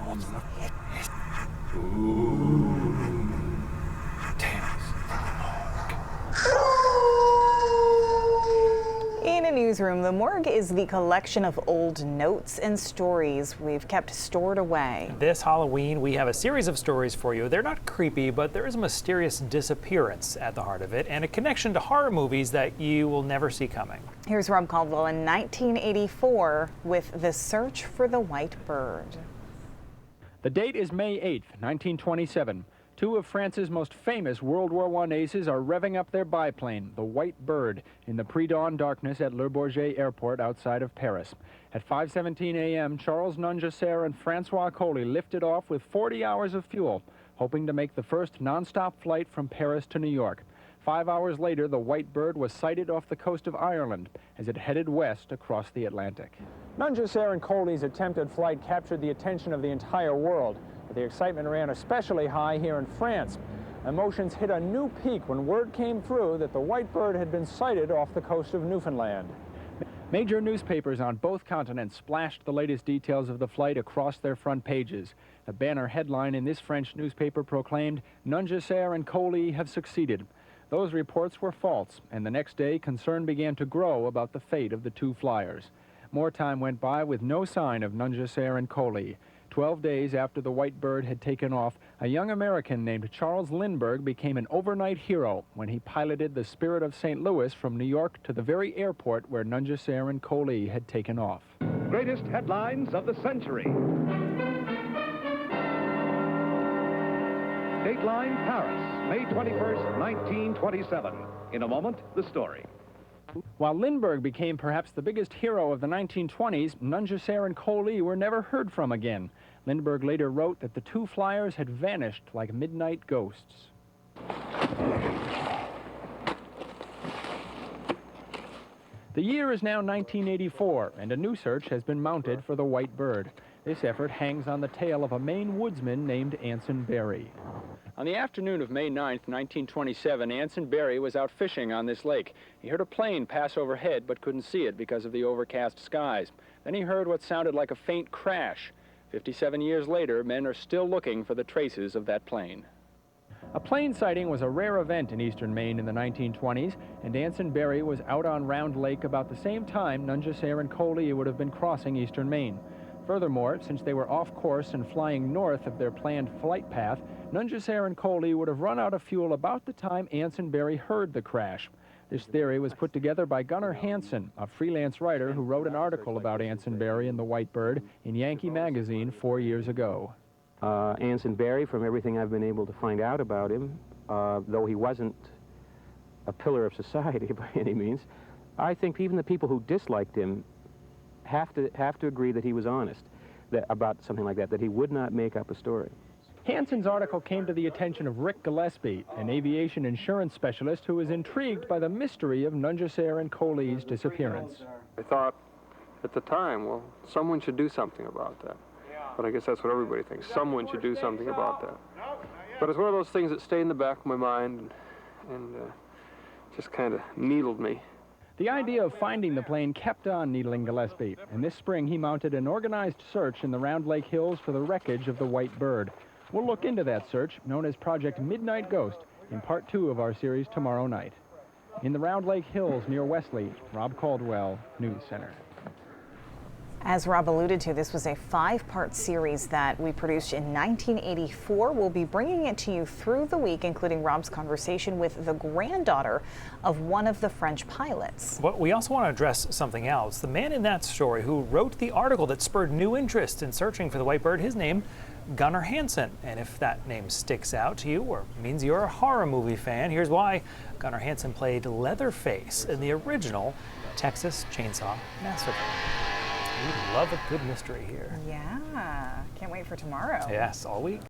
In a newsroom, the morgue is the collection of old notes and stories we've kept stored away. This Halloween, we have a series of stories for you. They're not creepy, but there is a mysterious disappearance at the heart of it and a connection to horror movies that you will never see coming. Here's Rob Caldwell in 1984 with The Search for the White Bird. The date is May 8th, 1927. Two of France's most famous World War I aces are revving up their biplane, the White Bird, in the pre-dawn darkness at Le Bourget Airport outside of Paris. At 5:17 a.m., Charles Nungesser and Francois Coley lifted off with 40 hours of fuel, hoping to make the first non-stop flight from Paris to New York. 5 hours later, the White Bird was sighted off the coast of Ireland as it headed west across the Atlantic. Nungesser and Coley's attempted flight captured the attention of the entire world. But the excitement ran especially high here in France. Emotions hit a new peak when word came through that the White Bird had been sighted off the coast of Newfoundland. Major newspapers on both continents splashed the latest details of the flight across their front pages. The banner headline in this French newspaper proclaimed, "Nungesser and Coley have succeeded." Those reports were false, and the next day concern began to grow about the fate of the two flyers. More time went by with no sign of Nungesser and Coley. 12 days after the White Bird had taken off, a young American named Charles Lindbergh became an overnight hero when he piloted the Spirit of St. Louis from New York to the very airport where Nungesser and Coley had taken off. Greatest headlines of the century. Dateline Paris, May 21st, 1927. In a moment, the story. While Lindbergh became perhaps the biggest hero of the 1920s, Nungesser and Coley were never heard from again. Lindbergh later wrote that the two flyers had vanished like midnight ghosts. The year is now 1984, and a new search has been mounted for the White Bird. This effort hangs on the tail of a Maine woodsman named Anson Berry. On the afternoon of May 9th, 1927, Anson Berry was out fishing on this lake. He heard a plane pass overhead but couldn't see it because of the overcast skies. Then he heard what sounded like a faint crash. 57 years later, men are still looking for the traces of that plane. A plane sighting was a rare event in eastern Maine in the 1920s, and Anson Berry was out on Round Lake about the same time Nungesser and Coley would have been crossing eastern Maine. Furthermore, since they were off course and flying north of their planned flight path, Nungesser and Coley would have run out of fuel about the time Anson Berry heard the crash. This theory was put together by Gunnar Hansen, a freelance writer who wrote an article about Anson Berry and the White Bird in Yankee magazine 4 years ago. Anson Berry, from everything I've been able to find out about him, though he wasn't a pillar of society by any means, I think even the people who disliked him have to agree that he was honest about something like that he would not make up a story. Hansen's article came to the attention of Rick Gillespie, an aviation insurance specialist who was intrigued by the mystery of Nungesser and Coley's disappearance. I thought at the time, well, someone should do something about that. But I guess that's what everybody thinks. Someone should do something about that. But it's one of those things that stay in the back of my mind and just kind of needled me. The idea of finding the plane kept on needling Gillespie, and this spring he mounted an organized search in the Round Lake Hills for the wreckage of the White Bird. We'll look into that search, known as Project Midnight Ghost, in part 2 of our series tomorrow night. In the Round Lake Hills near Wesley, Rob Caldwell, News Center. As Rob alluded to, this was a 5-part series that we produced in 1984. We'll be bringing it to you through the week, including Rob's conversation with the granddaughter of one of the French pilots. But we also want to address something else. The man in that story who wrote the article that spurred new interest in searching for the White Bird, his name, Gunnar Hansen. And if that name sticks out to you or means you're a horror movie fan, here's why. Gunnar Hansen played Leatherface in the original Texas Chainsaw Massacre. We love a good mystery here. Yeah, can't wait for tomorrow. Yes, all week.